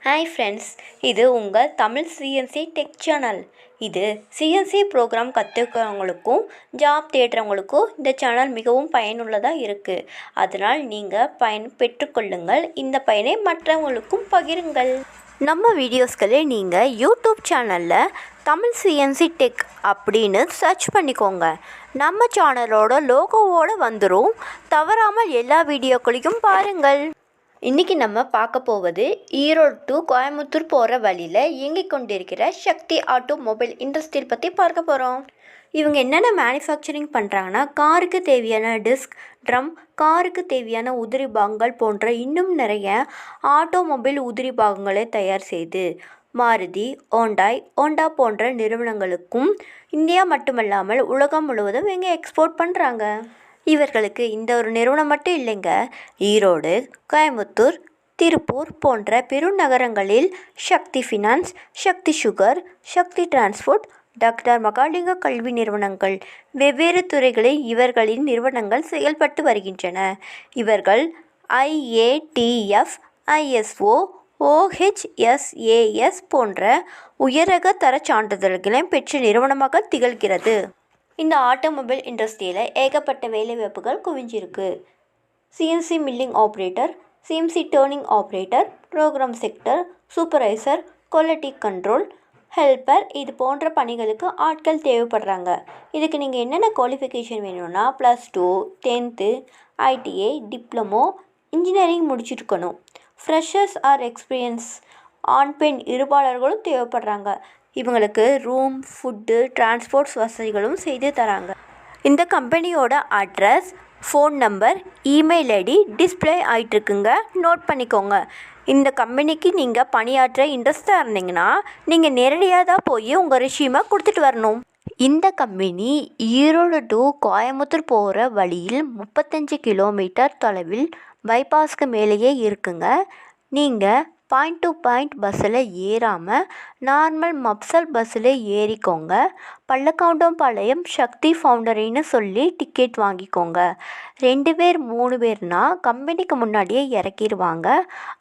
Hi friends, இது உங்கள் Tamil CNC tech channel. இது சிஎன்சி ப்ரோக்ராம் கற்றுக்கிறவங்களுக்கும் ஜாப் தேடுறவங்களுக்கும் இந்த சேனல் மிகவும் பயனுள்ளதாக இருக்குது. அதனால் நீங்கள் பெற்றுக்கொள்ளுங்கள். இந்த பயனை மற்றவங்களுக்கும் பகிருங்கள். நம்ம வீடியோஸ்களை நீங்கள் யூடியூப் சேனலில் தமிழ் சிஎன்சி டெக் அப்படின்னு சர்ச் பண்ணிக்கோங்க. நம்ம சேனலோட லோகோவோடு வந்துடும். தவறாமல் எல்லா வீடியோக்களையும் பாருங்கள். இன்றைக்கி நம்ம பார்க்க போவது ஈரோடு டு கோயம்புத்தூர் போகிற வழியில் இயங்கிக் கொண்டிருக்கிற சக்தி ஆட்டோமொபைல் இண்டஸ்ட்ரியல் பற்றி பார்க்க போகிறோம். இவங்க என்னென்ன மேனுஃபேக்சரிங் பண்ணுறாங்கன்னா, காருக்கு தேவையான டிஸ்க், ட்ரம், காருக்கு தேவையான உதிரி பாகங்கள் போன்ற இன்னும் நிறைய ஆட்டோமொபைல் உதிரி பாகங்களை தயார் செய்து மாருதி, ஹோண்டா போன்ற நிறுவனங்களுக்கும் இந்தியா மட்டுமல்லாமல் உலகம் முழுவதும் இவங்க எக்ஸ்போர்ட் பண்ணுறாங்க. இவர்களுக்கு இந்த ஒரு நிறுவனம் மட்டும் இல்லைங்க. ஈரோடு, கோயம்புத்தூர், திருப்பூர் போன்ற பெருநகரங்களில் சக்தி ஃபினான்ஸ், சக்தி சுகர், சக்தி டிரான்ஸ்போர்ட், டாக்டர் மகாலிங்க கல்வி நிறுவனங்கள் வெவ்வேறு துறைகளில் இவர்களின் நிறுவனங்கள் செயல்பட்டு வருகின்றன. இவர்கள் IATF, ISO, OHSAS போன்ற உயரக தர சான்றிதழ்களையும் பெற்ற நிறுவனமாக திகழ்கிறது. இந்த ஆட்டோமொபைல் இண்டஸ்ட்ரியில் ஏகப்பட்ட வேலைவாய்ப்புகள் குவிஞ்சிருக்கு. CNC milling operator, CNC turning operator, program sector, supervisor, quality control, helper இது போன்ற பணிகளுக்கு ஆட்கள் தேவைப்படுறாங்க. இதுக்கு நீங்கள் என்னென்ன குவாலிஃபிகேஷன் வேணும்னா +2, 10th, ITI, டிப்ளமோ, இன்ஜினியரிங் முடிச்சிருக்கணும். ஃப்ரெஷர்ஸ் ஆர் எக்ஸ்பீரியன்ஸ் ஆண் பெண் இருபாளர்களும் தேவைப்படுறாங்க. இவங்களுக்கு ரூம், ஃபுட்டு, டிரான்ஸ்போர்ட்ஸ் வசதிகளும் செய்து தராங்க. இந்த கம்பெனியோட address, phone number, email ID display ஆகிட்டுருக்குங்க. நோட் பண்ணிக்கோங்க. இந்த கம்பெனிக்கு நீங்கள் பணியாற்ற இன்ட்ரெஸ்டாக இருந்தீங்கன்னா நீங்கள் நேரடியாக தான் போய் உங்கள் ரெஸ்யூமை கொடுத்துட்டு வரணும். இந்த கம்பெனி ஈரோடு டு கோயம்புத்தூர் போகிற வழியில் 35 கிலோமீட்டர் தொலைவில் பைபாஸ்க்கு மேலேயே இருக்குங்க. நீங்கள் பாயிண்ட் டு பாயிண்ட் பஸ்ஸில் ஏறாமல் நார்மல் மப்சல் பஸ்ஸில் ஏறிக்கோங்க. பள்ளக்கவுண்டம்பாளையம் சக்தி ஃபவுண்டரின்னு சொல்லி டிக்கெட் வாங்கிக்கோங்க. 2 பேர் 3 பேர்னா கம்பெனிக்கு முன்னாடியே இறக்கிடுவாங்க.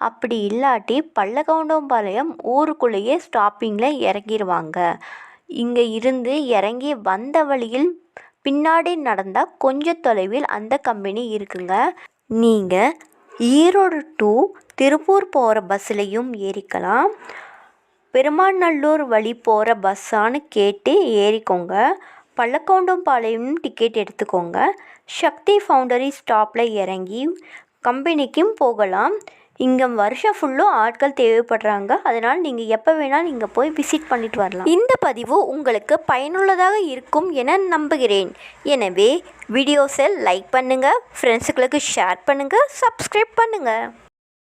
அப்படி இல்லாட்டி பள்ளக்கவுண்டம்பாளையம் ஊருக்குள்ளேயே ஸ்டாப்பிங்கில் இறக்கிடுவாங்க. இங்கே இருந்து இறங்கி வந்த வழியில் பின்னாடி நடந்தால் கொஞ்சம் தொலைவில் அந்த கம்பெனி இருக்குங்க. நீங்கள் ஈரோடு டு திருப்பூர் போகிற பஸ்ஸுலையும் ஏறிக்கலாம். பெருமாநல்லூர் வழி போகிற பஸ்ஸான்னு கேட்டு ஏறிக்கோங்க. பள்ளக்கவுண்டம்பாளையம் டிக்கெட் எடுத்துக்கோங்க. சக்தி ஃபவுண்டரி ஸ்டாப்பில் இறங்கி கம்பெனிக்கும் போகலாம். இங்கே வருஷம் ஃபுல்லும் ஆட்கள் தேவைப்படுறாங்க. அதனால் நீங்கள் எப்போ வேணாலும் இங்கே போய் விசிட் பண்ணிட்டு வரலாம். இந்த பதிவு உங்களுக்கு பயனுள்ளதாக இருக்கும் என நம்புகிறேன். எனவே வீடியோஸை லைக் பண்ணுங்கள், ஃப்ரெண்ட்ஸுகளுக்கு ஷேர் பண்ணுங்கள், சப்ஸ்கிரைப் பண்ணுங்கள்.